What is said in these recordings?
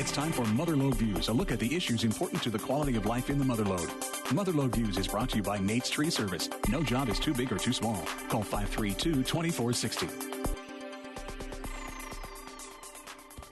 It's time for Mother Lode Views, a look at the issues important to the quality of life in the Mother Lode. Mother Lode Views is brought to you by Nate's Tree Service. No job is too big or too small. Call 532-2460.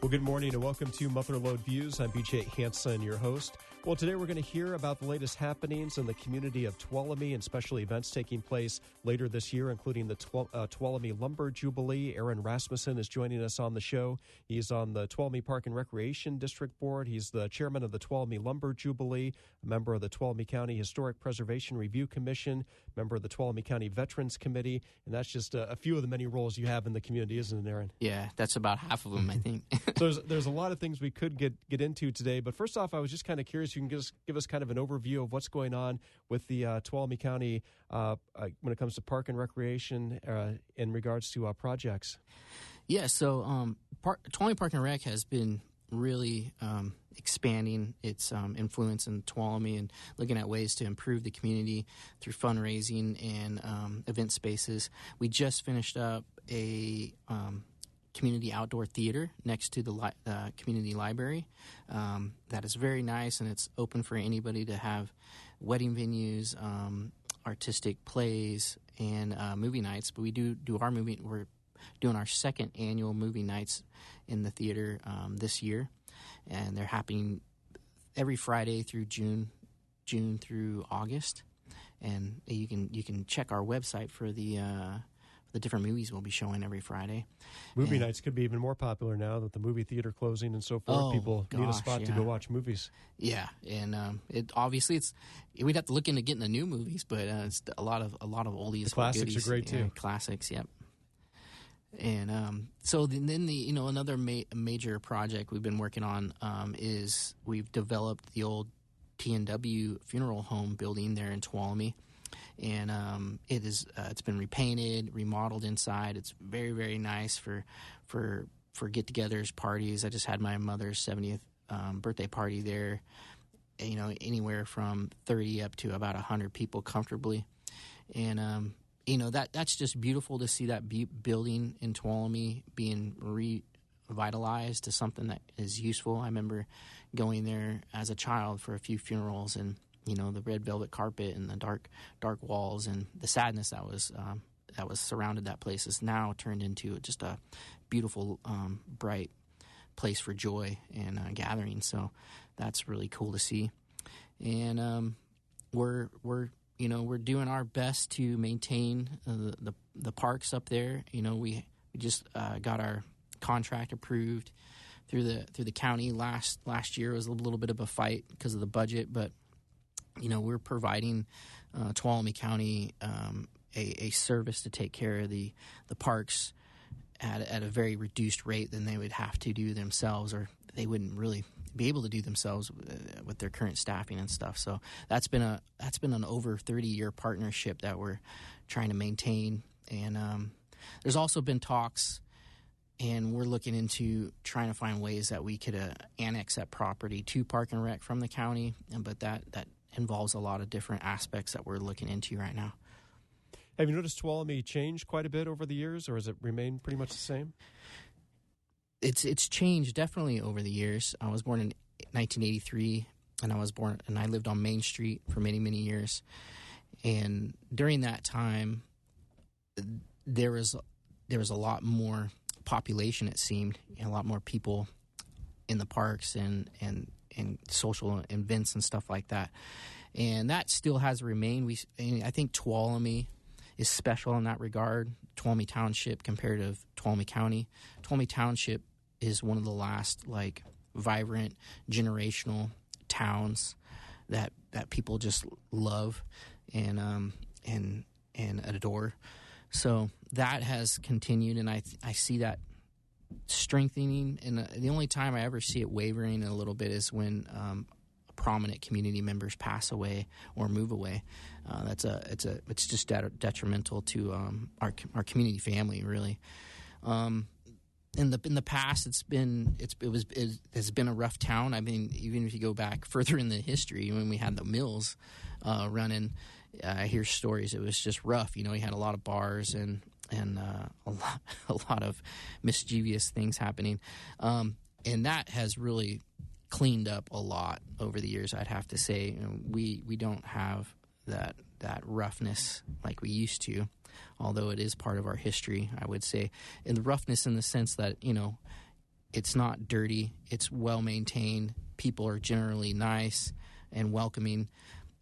Well, good morning and welcome to Mother Lode Views. I'm BJ Hansen, your host. Well, today we're going to hear about the latest happenings in the community of Tuolumne and special events taking place later this year, including the Tuolumne Lumber Jubilee. Aaron Rasmussen is joining us on the show. He's on the Tuolumne Park and Recreation District Board. He's the chairman of the Tuolumne Lumber Jubilee, a member of the Tuolumne County Historic Preservation Review Commission, member of the Tuolumne County Veterans Committee, and that's just a few of the many roles you have in the community, isn't it, Aaron? Yeah, that's about half of them, I think. So there's a lot of things we could get into today, but first off, I was just kind of curious. You can give us kind of an overview of what's going on with the Tuolumne County when it comes to park and recreation in regards to projects. Yeah, so Tuolumne Park and Rec has been really expanding its influence in Tuolumne and looking at ways to improve the community through fundraising and event spaces. We just finished up a community outdoor theater next to the community library. That is very nice, and it's open for anybody to have wedding venues, artistic plays, and movie nights. But we do our movie. We're doing our second annual movie nights in the theater this year, and they're happening every Friday through June through August. And you can check our website for the different movies we'll be showing every Friday. Movie nights could be even more popular now that the movie theater closing and so forth. People need a spot to go watch movies. Yeah, and we'd have to look into getting the new movies, but it's a lot of oldies. The classics are great too. Classics, yep. And so then another major project we've been working on is we've developed the old T&W funeral home building there in Tuolumne. And it's been repainted, remodeled inside. It's very, very nice for get-togethers, parties. I just had my mother's 70th birthday party there. Anywhere from 30 up to about 100 people comfortably. And that's just beautiful to see that building in Tuolumne being revitalized to something that is useful. I remember going there as a child for a few funerals and the red velvet carpet and the dark walls and the sadness that was surrounded that place is now turned into just a beautiful, bright place for joy and gathering. So that's really cool to see. And we're doing our best to maintain the parks up there. We just got our contract approved through the county last year. It was a little bit of a fight because of the budget, but we're providing Tuolumne County a service to take care of the parks at a very reduced rate than they would have to do themselves, or they wouldn't really be able to do themselves with their current staffing and stuff. So that's been an over 30-year partnership that we're trying to maintain. And there's also been talks, and we're looking into trying to find ways that we could annex that property to Park and Rec from the county, but that involves a lot of different aspects that we're looking into right now. Have you noticed Tuolumne change quite a bit over the years, or has it remained pretty much the same? It's changed definitely over the years. I was born in 1983, and I lived on Main Street for many, many years. And during that time, there was a lot more population, it seemed, a lot more people in the parks and social events and stuff like that. And that still has remained. I think Tuolumne is special in that regard. Tuolumne Township compared to Tuolumne County. Tuolumne Township is one of the last vibrant generational towns that people just love and adore. So that has continued, and I see that strengthening. And the only time I ever see it wavering a little bit is when prominent community members pass away or move away. It's just detrimental to our community family, really. In the past, it has been a rough town. I mean, even if you go back further in the history, when we had the mills running, I hear stories. It was just rough. We had a lot of bars and a lot of mischievous things happening. And that has really cleaned up a lot over the years, I'd have to say. We don't have that roughness like we used to, although it is part of our history, I would say. And the roughness in the sense that, it's not dirty, it's well maintained, people are generally nice and welcoming.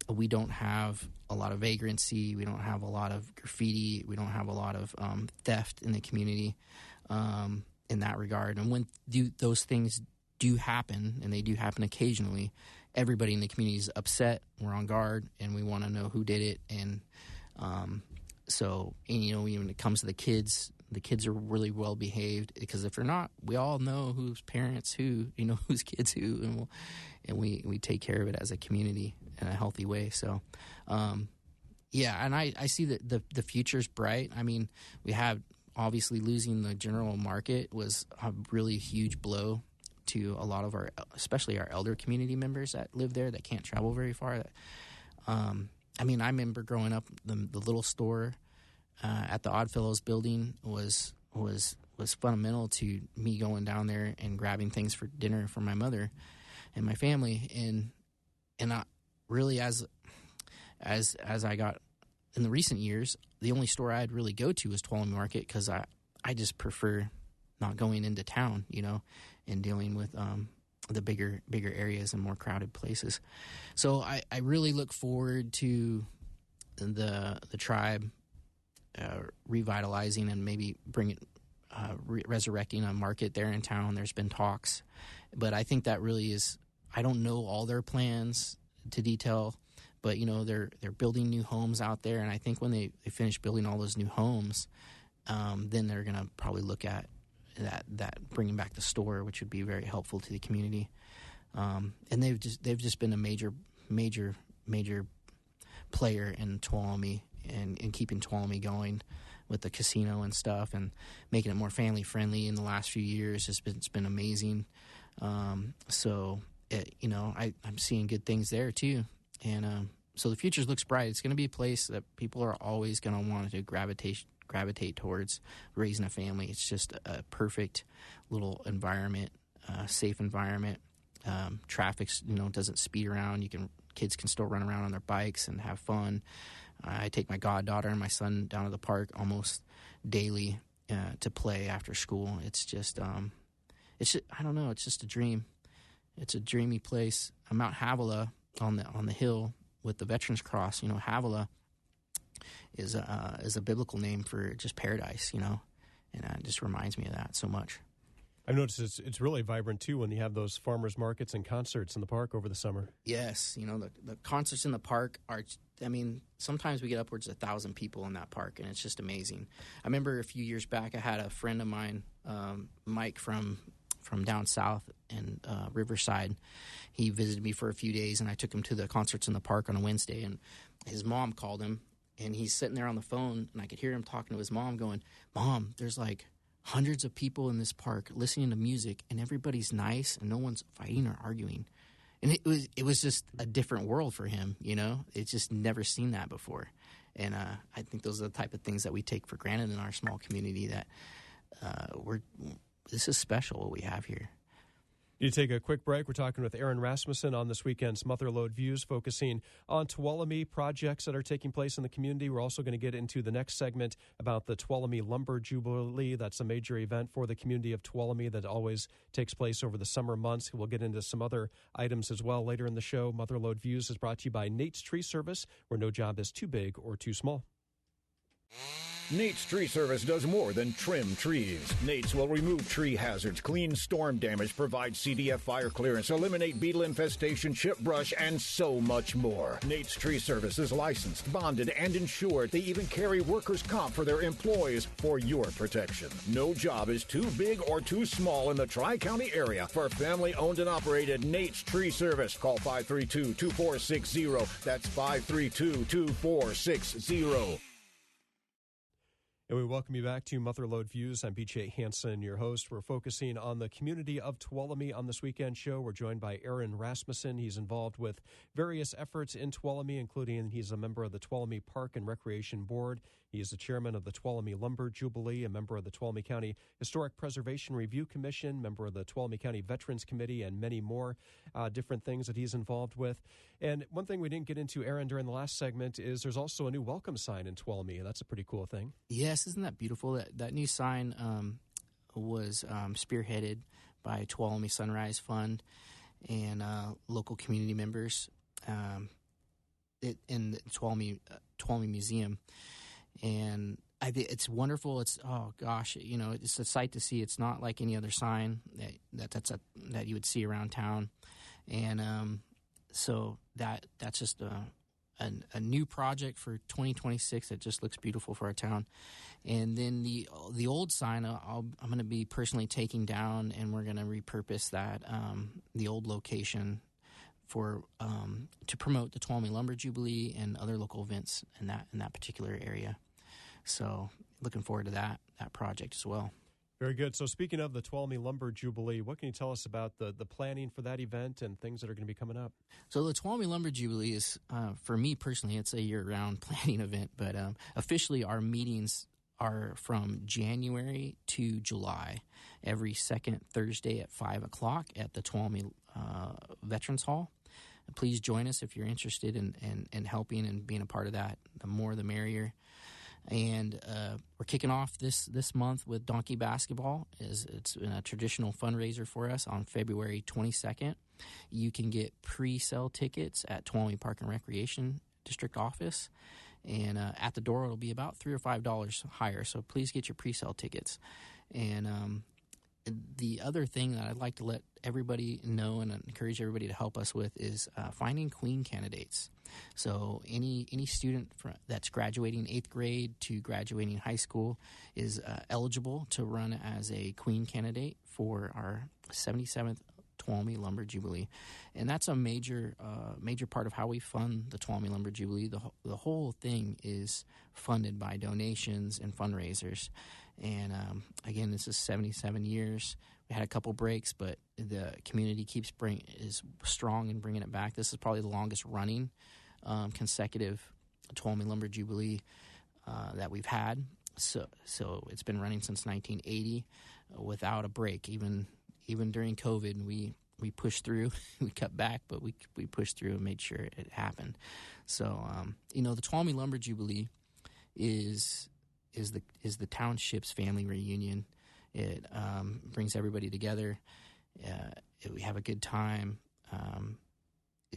We don't have a lot of vagrancy, we don't have a lot of graffiti, we don't have a lot of theft in the community in that regard. And when those things do happen, and they do happen occasionally, everybody in the community is upset, we're on guard, and we want to know who did it. And even when it comes to the kids are really well behaved, because if they're not, we all know whose parents who, whose kids who, and we take care of it as a community in a healthy way. So, and I see that the future's bright. I mean, we have obviously losing the general market was a really huge blow to a lot of especially our elder community members that live there that can't travel very far. I remember growing up, the little store at the Oddfellows building was fundamental to me going down there and grabbing things for dinner for my mother and my family. And I really, as I got in the recent years, the only store I'd really go to was Tuolumne Market, because I just prefer not going into town, and dealing with the bigger areas and more crowded places. So I really look forward to the tribe revitalizing and maybe resurrecting a market there in town. There's been talks, but I think that really is, I don't know all their plans to detail, but they're building new homes out there, and I think when they finish building all those new homes, then they're going to probably look at that bringing back the store, which would be very helpful to the community. And they've just been a major player in Tuolumne and keeping Tuolumne going with the casino and stuff, and making it more family friendly in the last few years. It's been amazing. I'm seeing good things there too, and so the future looks bright. It's going to be a place that people are always going to want to gravitate towards raising a family. It's just a perfect little environment, safe environment. Traffic, doesn't speed around. Kids can still run around on their bikes and have fun. I take my goddaughter and my son down to the park almost daily to play after school. It's just, I don't know. It's just a dream. It's a dreamy place. Mount Havilah on the hill with the Veterans Cross. Havilah is a biblical name for just paradise, and it just reminds me of that so much. I've noticed it's really vibrant too when you have those farmers markets and concerts in the park over the summer. Yes, the concerts in the park are, sometimes we get upwards of 1,000 people in that park, and it's just amazing. I remember a few years back, I had a friend of mine, Mike from down south in Riverside. He visited me for a few days, and I took him to the concerts in the park on a Wednesday, and his mom called him, and he's sitting there on the phone, and I could hear him talking to his mom going, "Mom, there's like hundreds of people in this park listening to music, and everybody's nice, and no one's fighting or arguing." And it was just a different world for him, It's just never seen that before. And I think those are the type of things that we take for granted in our small community, that this is special what we have here. You take a quick break. We're talking with Aaron Rasmussen on this weekend's Mother Lode Views, focusing on Tuolumne projects that are taking place in the community. We're also going to get into the next segment about the Tuolumne Lumber Jubilee. That's a major event for the community of Tuolumne that always takes place over the summer months. We'll get into some other items as well later in the show. Mother Lode Views is brought to you by Nate's Tree Service, where no job is too big or too small. Nate's Tree Service does more than trim trees. Nate's will remove tree hazards, clean storm damage, provide CDF fire clearance, eliminate beetle infestation, chip brush, and so much more. Nate's Tree Service is licensed, bonded, and insured. They even carry workers' comp for their employees for your protection. No job is too big or too small in the Tri-County area for family-owned and operated Nate's Tree Service. Call 532-2460. That's 532-2460. And we welcome you back to Mother Lode Views. I'm BJ Hansen, your host. We're focusing on the community of Tuolumne on this weekend show. We're joined by Aaron Rasmussen. He's involved with various efforts in Tuolumne, including he's a member of the Tuolumne Park and Recreation Board. He is the chairman of the Tuolumne Lumber Jubilee, a member of the Tuolumne County Historic Preservation Review Commission, member of the Tuolumne County Veterans Committee, and many more different things that he's involved with. And one thing we didn't get into, Aaron, during the last segment is there's also a new welcome sign in Tuolumne. That's a pretty cool thing. Yes, isn't that beautiful? That new sign was spearheaded by Tuolumne Sunrise Fund and local community members in the Tuolumne Museum. And it's wonderful. It's, oh gosh, it's a sight to see. It's not like any other sign that you would see around town. And so that's just a new project for 2026 that just looks beautiful for our town. And then the old sign I'm going to be personally taking down, and we're going to repurpose that the old location for to promote the Tuolumne Lumber Jubilee and other local events in that particular area. So looking forward to that project as well. Very good. So speaking of the Tuolumne Lumber Jubilee, what can you tell us about the planning for that event and things that are going to be coming up? So the Tuolumne Lumber Jubilee is, for me personally, it's a year-round planning event, but officially our meetings are from January to July, every second Thursday at 5 o'clock at the Tuolumne Veterans Hall. Please join us if you're interested in helping and being a part of that. The more the merrier. And we're kicking off this month with donkey basketball. It's been a traditional fundraiser for us on February 22nd. You can get pre-sale tickets at Tuolumne Park and Recreation District Office. And at the door, it'll be about $3 or $5 higher. So please get your pre-sale tickets. And the other thing that I'd like to let everybody know and encourage everybody to help us with is finding queen candidates. So any student that's graduating 8th grade to graduating high school is eligible to run as a queen candidate for our 77th Tuolumne Lumber Jubilee. And that's a major part of how we fund the Tuolumne Lumber Jubilee. The whole thing is funded by donations and fundraisers. And again, this is 77 years. We had a couple breaks, but the community is strong in bringing it back. This is probably the longest running consecutive Tuolumne Lumber Jubilee that we've had. So it's been running since 1980 without a break. Even during COVID, we pushed through. We cut back, but we pushed through and made sure it happened. So the Tuolumne Lumber Jubilee is the township's family reunion. It brings everybody together. We have a good time.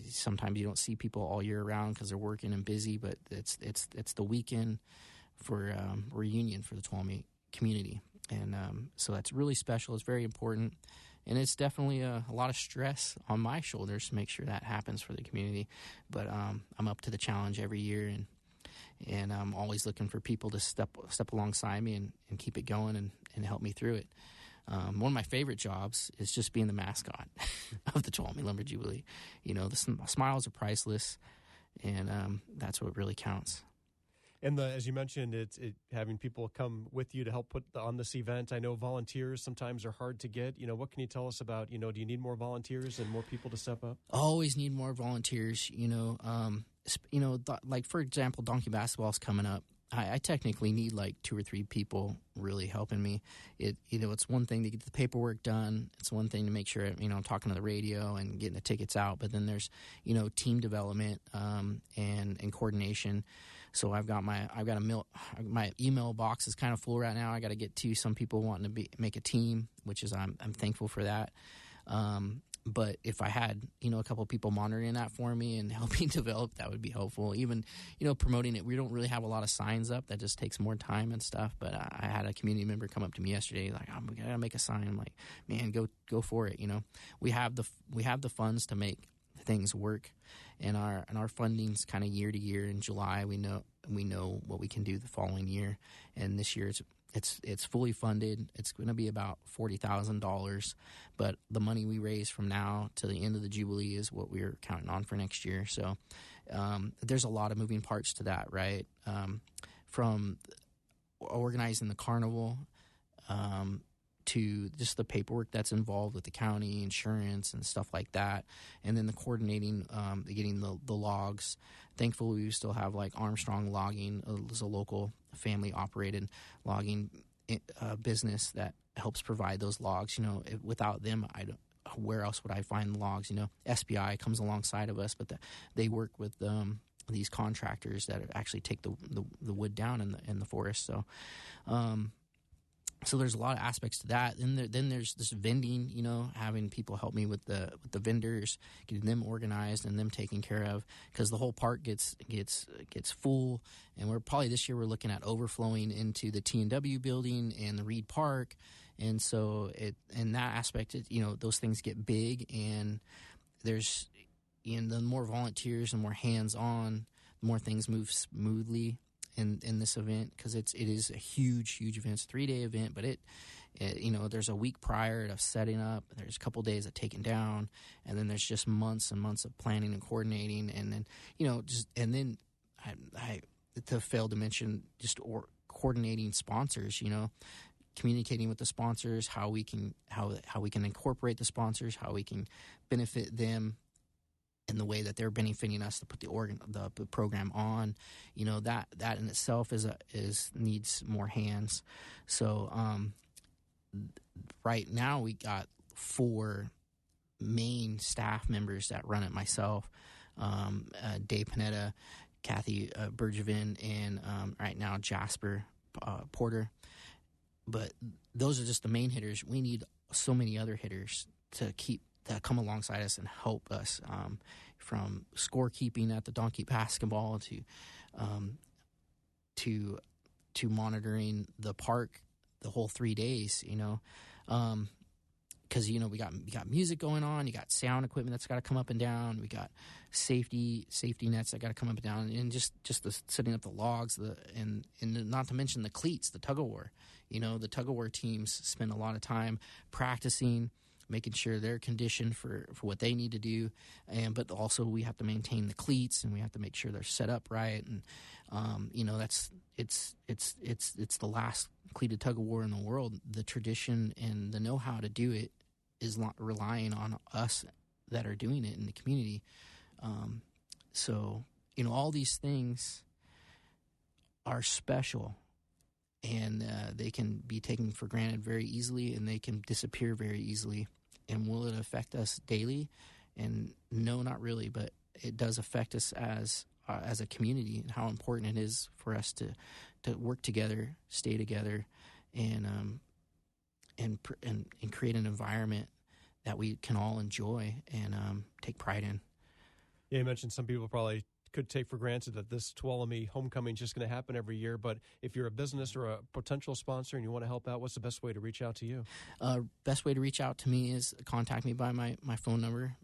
Sometimes you don't see people all year round because they're working and busy, but it's the weekend for reunion for the Tuolumne community. And so that's really special. It's very important. And it's definitely a lot of stress on my shoulders to make sure that happens for the community. But I'm up to the challenge every year, and I'm always looking for people to step alongside me and keep it going and help me through it. One of my favorite jobs is just being the mascot of the Tuolumne Lumber Jubilee. The smiles are priceless, and that's what really counts. And as you mentioned, it's having people come with you to help put on this event. I know volunteers sometimes are hard to get. What can you tell us about, do you need more volunteers and more people to step up? Always need more volunteers, like, for example, donkey basketball is coming up. I technically need like 2 or 3 people really helping me. It's one thing to get the paperwork done. It's one thing to make sure, I'm talking to the radio and getting the tickets out. But then there's, team development and coordination. So I've got my email box is kind of full right now. I got to get to some people wanting to make a team, which is I'm thankful for that. But if I had, a couple of people monitoring that for me and helping develop, that would be helpful. Even, promoting it, we don't really have a lot of signs up. That just takes more time and stuff. But I had a community member come up to me yesterday, like, I'm going to make a sign. I'm like, man, go for it. We have the funds to make things work, and our funding's kind of year to year. In July, we know what we can do the following year, and this year it's fully funded. It's going to be about $40,000, but the money we raise from now to the end of the Jubilee is what we're counting on for next year. So there's a lot of moving parts to that, right? From organizing the carnival to just the paperwork that's involved with the county, insurance, and stuff like that, and then the coordinating, getting the logs. Thankfully, we still have like Armstrong Logging, is a local family-operated logging business that helps provide those logs. Without them, where else would I find the logs? SBI comes alongside of us, but they work with these contractors that actually take the wood down in the forest. So there's a lot of aspects to that. Then there's this vending, having people help me with the vendors, getting them organized and them taken care of, because the whole park gets full. And this year we're looking at overflowing into the T&W building and the Reed Park. And so in that aspect, those things get big, and there's, the more volunteers and more hands-on, the more things move smoothly in this event, because it is a huge event. It's a 3-day event, but there's a week prior of setting up, there's a couple days of taking down, and then there's just months and months of planning and coordinating, and then I to fail to mention coordinating sponsors, communicating with the sponsors, how we can incorporate the sponsors, how we can benefit them in the way that they're benefiting us to put the program on. That in itself needs more hands. So right now we got 4 main staff members that run it: myself, Dave Panetta, Kathy Bergevin, and right now Jasper Porter. But those are just the main hitters. We need so many other hitters to come alongside us and help us, from scorekeeping at the Donkey Basketball to monitoring the park the whole 3 days. Because we got music going on, you got sound equipment that's got to come up and down, we got safety nets that got to come up and down, and just the setting up the logs, and not to mention the cleats, the tug of war. The tug of war teams spend a lot of time practicing, making sure they're conditioned for what they need to do, but also we have to maintain the cleats, and we have to make sure they're set up right, and it's the last cleated tug of war in the world. The tradition and the know-how to do it is relying on us that are doing it in the community. So all these things are special, and they can be taken for granted very easily, and they can disappear very easily. And will it affect us daily? And no, not really, but it does affect us as a community, and how important it is for us to work together, stay together, and create an environment that we can all enjoy and take pride in. Yeah, you mentioned some people probably could take for granted that this Tuolumne homecoming is just going to happen every year, but if you're a business or a potential sponsor and you want to help out, what's the best way to reach out to you? Best way to reach out to me is contact me by my phone number.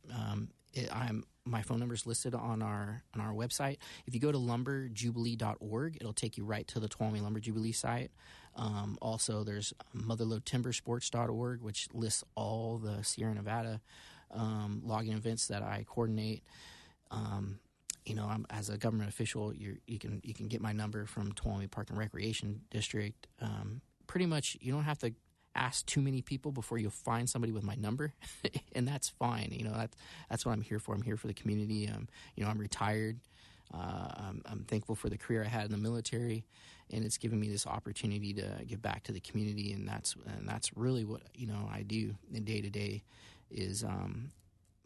My phone number is listed on our website. If you go to lumberjubilee.org, it'll take you right to the Tuolumne Lumber Jubilee site. Also, there's motherlodetimbersports.org, which lists all the Sierra Nevada logging events that I coordinate. I'm, as a government official, you can get my number from Tuolumne Park and Recreation District. Pretty much, you don't have to ask too many people before you'll find somebody with my number, and that's fine. That's what I'm here for. I'm here for the community. I'm retired. I'm thankful for the career I had in the military, and it's given me this opportunity to give back to the community, and that's really what I do day to day. Is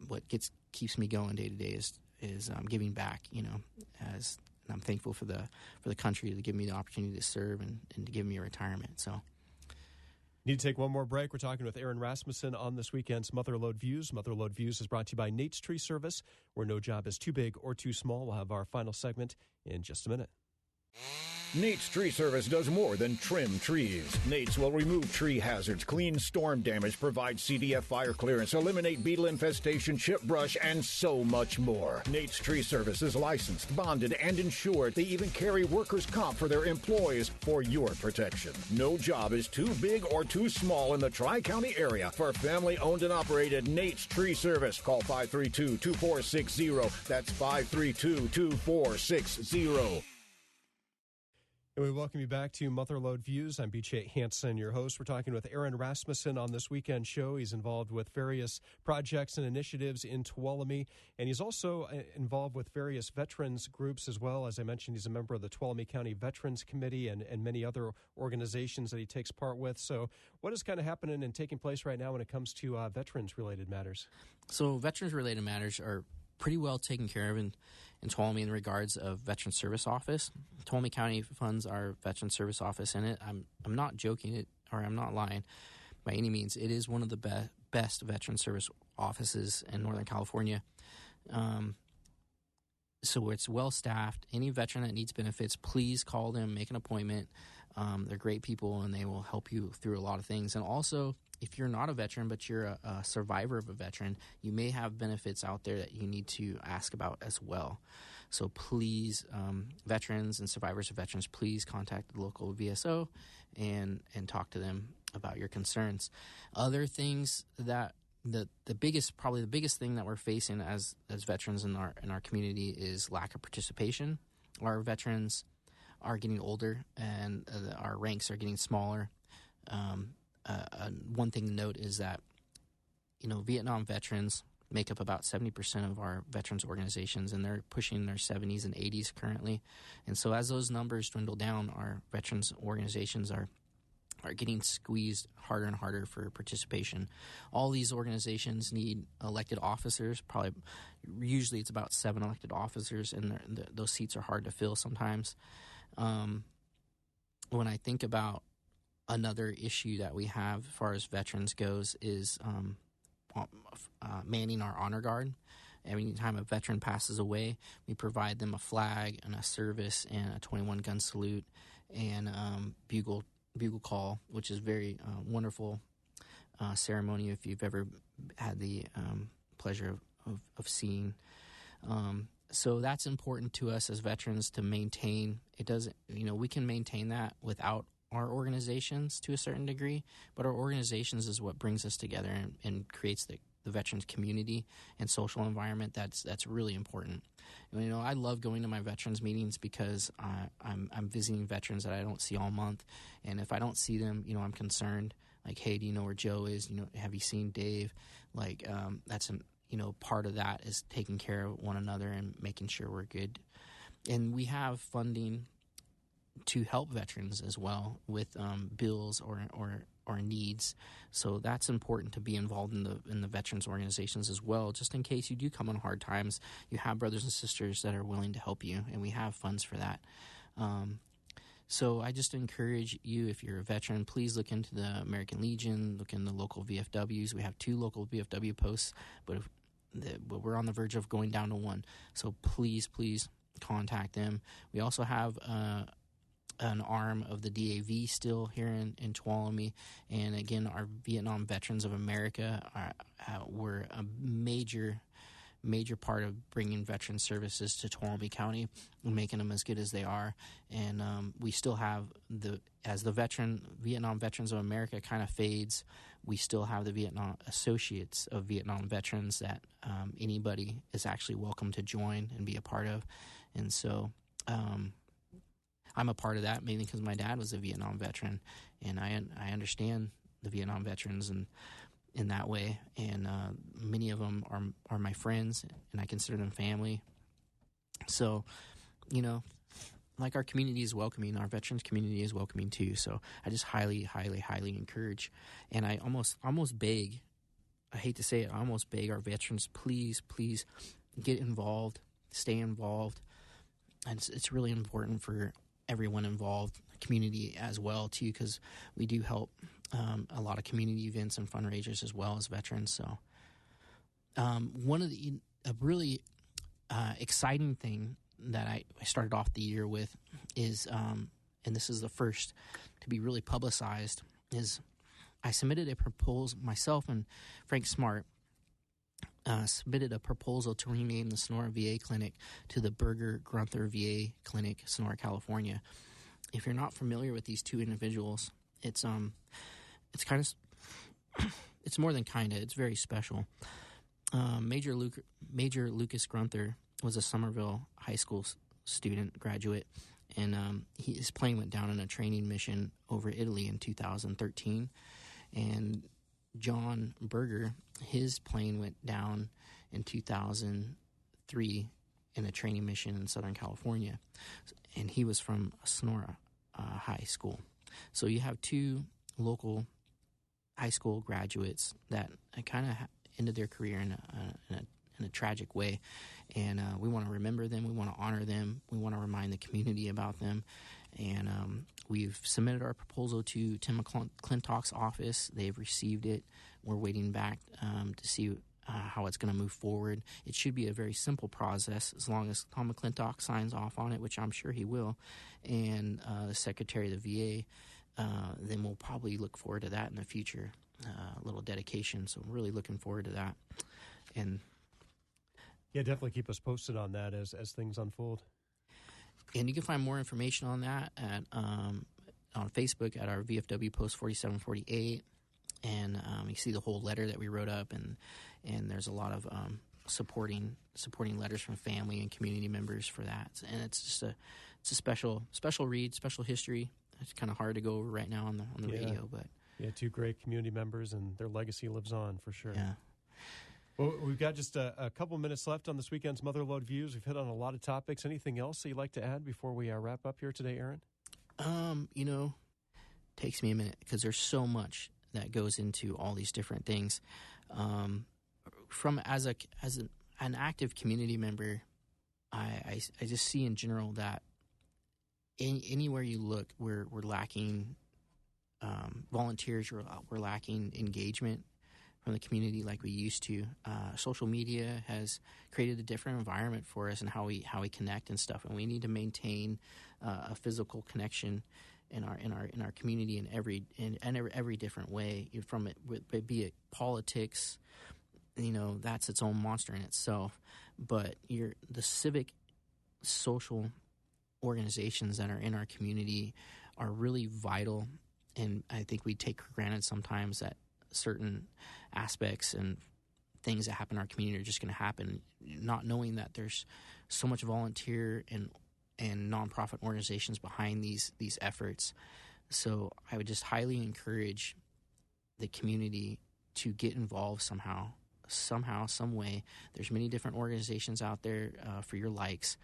what keeps me going day to day is giving back. And I'm thankful for the country to give me the opportunity to serve and to give me a retirement. So. Need to take one more break. We're talking with Aaron Rasmussen on this weekend's Mother Lode Views. Mother Lode Views is brought to you by Nate's Tree Service, where no job is too big or too small. We'll have our final segment in just a minute. Nate's Tree Service does more than trim trees. Nate's will remove tree hazards, clean storm damage, provide CDF fire clearance, eliminate beetle infestation, chip brush, and so much more. Nate's Tree Service is licensed, bonded, and insured. They even carry workers' comp for their employees for your protection. No job is too big or too small in the Tri-County area for family-owned and operated Nate's Tree Service. Call 532-2460. That's 532-2460. And we welcome you back to Mother Lode Views. I'm BJ Hansen, your host. We're talking with Aaron Rasmussen on this weekend show. He's involved with various projects and initiatives in Tuolumne, and he's also involved with various veterans groups as well. As I mentioned, he's a member of the Tuolumne County Veterans Committee and many other organizations that he takes part with. So what is kind of happening and taking place right now when it comes to veterans-related matters? So veterans-related matters are pretty well taken care of in Tuolumne in regards of Veteran Service Office. Tuolumne County funds our Veteran Service Office in it. I'm not joking, or I'm not lying by any means. It is one of the best Veteran Service offices in Northern California. So it's well-staffed. Any veteran that needs benefits, please call them, make an appointment. They're great people, and they will help you through a lot of things. And also, if you're not a veteran but you're a survivor of a veteran, you may have benefits out there that you need to ask about as well. So please, veterans and survivors of veterans, please contact the local VSO and talk to them about your concerns. Other things that the biggest thing that we're facing as veterans in our community is lack of participation. Our veterans are getting older and our ranks are getting smaller. One thing to note is that, Vietnam veterans make up about 70% of our veterans organizations, and they're pushing their 70s and 80s currently. And so as those numbers dwindle down, our veterans organizations are getting squeezed harder and harder for participation. All these organizations need elected officers. Usually it's about 7 elected officers, and those seats are hard to fill sometimes. When I think about another issue that we have as far as veterans goes is manning our honor guard. Every time a veteran passes away, we provide them a flag and a service and a 21-gun salute and bugle call, which is very wonderful ceremony if you've ever had the pleasure of seeing. So that's important to us as veterans to maintain. It doesn't, we can maintain that without our organizations to a certain degree, but our organizations is what brings us together and creates the veterans community and social environment that's really important. I love going to my veterans meetings because I'm visiting veterans that I don't see all month, and if I don't see them, I'm concerned. Like, hey, do you know where Joe is? Have you seen Dave? Like, that's part of that is taking care of one another and making sure we're good. And we have funding to help veterans as well with bills or needs. So that's important to be involved in the veterans organizations as well, just in case you do come on hard times. You have brothers and sisters that are willing to help you, and we have funds for that. So I just encourage you, if you're a veteran, please look into the American Legion, look in the local VFWs. We have 2 local VFW posts, but we're on the verge of going down to 1. So please contact them. We also have an arm of the DAV still here in Tuolumne, and again, our Vietnam Veterans of America were a major part of bringing veteran services to Tuolumne County and making them as good as they are. And we still have as the Vietnam Veterans of America kind of fades, we still have the Vietnam Associates of Vietnam Veterans that anybody is actually welcome to join and be a part of. And so I'm a part of that mainly because my dad was a Vietnam veteran, and I understand the Vietnam veterans and in that way, and many of them are my friends, and I consider them family. So, like our community is welcoming, our veterans community is welcoming too. So I just highly, highly, highly encourage, and I almost beg, I hate to say it, I almost beg our veterans, please get involved, stay involved, and it's really important for everyone involved, community as well too, because we do help a lot of community events and fundraisers as well as veterans. So one of a really exciting thing that I started off the year with is, and this is the first to be really publicized, is I submitted a proposal, myself and Frank Smart submitted a proposal to rename the Sonora VA Clinic to the Berger Grunther VA Clinic, Sonora, California. If you're not familiar with these 2 individuals, it's kind of, it's more than kind of, it's very special. Major Lucas Grunther was a Somerville High School student, graduate, and his plane went down in a training mission over Italy in 2013. And John Berger, his plane went down in 2003 in a training mission in Southern California, and he was from Sonora High School. So you have two local high school graduates that kind of ended their career in a tragic way, and we want to remember them. We want to honor them. We want to remind the community about them, and we've submitted our proposal to Tim McClintock's office. They've received it. We're waiting back to see how it's going to move forward. It should be a very simple process as long as Tom McClintock signs off on it, which I'm sure he will, and the Secretary of the VA. Then we'll probably look forward to that in the future, a little dedication. So I'm really looking forward to that. And yeah, definitely keep us posted on that as things unfold. And you can find more information on that at on Facebook at our VFW Post 4748. And you see the whole letter that we wrote up, and there's a lot of supporting letters from family and community members for that. And it's just a special read, special history. It's kind of hard to go over right now on the radio, but two great community members, and their legacy lives on for sure. Yeah. Well, we've got just a couple minutes left on this weekend's Mother Lode Views. We've hit on a lot of topics. Anything else that you'd like to add before we wrap up here today, Aaron? Takes me a minute because there's so much that goes into all these different things. From as an active community member, I just see in general that anywhere you look, we're lacking volunteers. We're lacking engagement from the community like we used to. Social media has created a different environment for us and how we connect and stuff, and we need to maintain a physical connection in our community in every different way. From it, be it politics, that's its own monster in itself. But the civic, social organizations that are in our community are really vital, and I think we take for granted sometimes that certain aspects and things that happen in our community are just going to happen, not knowing that there's so much volunteer and nonprofit organizations behind these efforts. So I would just highly encourage the community to get involved somehow, some way. There's many different organizations out there for your likes,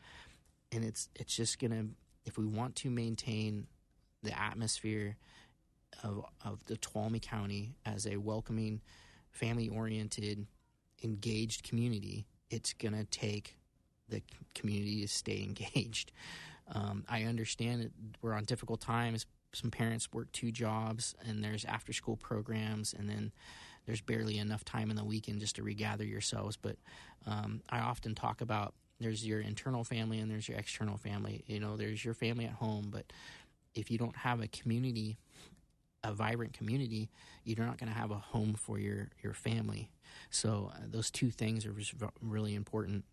and it's just gonna, if we want to maintain the atmosphere of the Tuolumne County as a welcoming, family-oriented, engaged community, it's gonna take the community to stay engaged. I understand that we're on difficult times. Some parents work 2 jobs, and there's after-school programs, and then there's barely enough time in the weekend just to regather yourselves. But I often talk about there's your internal family and there's your external family. There's your family at home, but if you don't have a community, a vibrant community, you're not going to have a home for your family. So those 2 things are really important.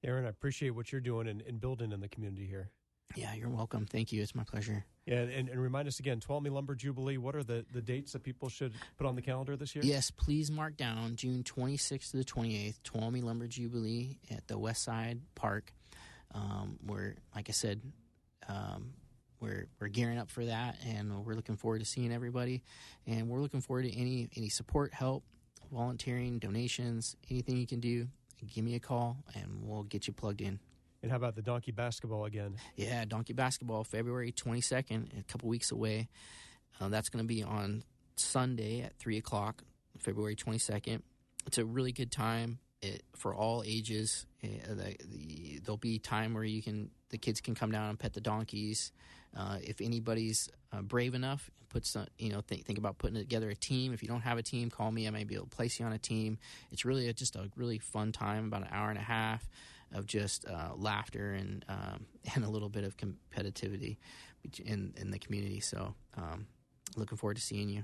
Aaron, I appreciate what you're doing in building in the community here. Yeah, you're welcome. Thank you. It's my pleasure. Yeah, and remind us again, Tuolumne Lumber Jubilee, what are the dates that people should put on the calendar this year? Yes, please mark down June 26th to the 28th, Tuolumne Lumber Jubilee at the West Side Park. We're, like I said, we're gearing up for that, and we're looking forward to seeing everybody. And we're looking forward to any support, help, volunteering, donations, anything you can do. Give me a call, and we'll get you plugged in. And how about the donkey basketball again? Yeah, donkey basketball, February 22nd, a couple weeks away. That's going to be on Sunday at 3 o'clock, February 22nd. It's a really good time for all ages. There'll be time where the kids can come down and pet the donkeys. If anybody's brave enough, think about putting together a team. If you don't have a team, call me. I may be able to place you on a team. It's really just a really fun time, about an hour and a half of just laughter and a little bit of competitivity in the community. So looking forward to seeing you.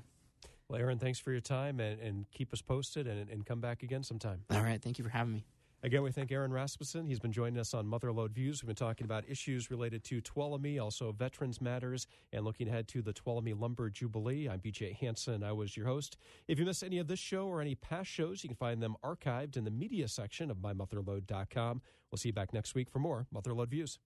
Well, Aaron, thanks for your time, and keep us posted and come back again sometime. All right. Thank you for having me. Again, we thank Aaron Rasmussen. He's been joining us on Mother Lode Views. We've been talking about issues related to Tuolumne, also Veterans Matters, and looking ahead to the Tuolumne Lumber Jubilee. I'm BJ Hansen. I was your host. If you missed any of this show or any past shows, you can find them archived in the media section of mymotherlode.com. We'll see you back next week for more Mother Lode Views.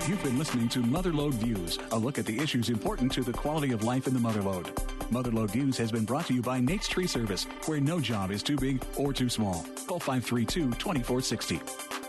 You've been listening to Motherlode Views, a look at the issues important to the quality of life in the Motherlode. Motherlode Views has been brought to you by Nate's Tree Service, where no job is too big or too small. Call 532-2460.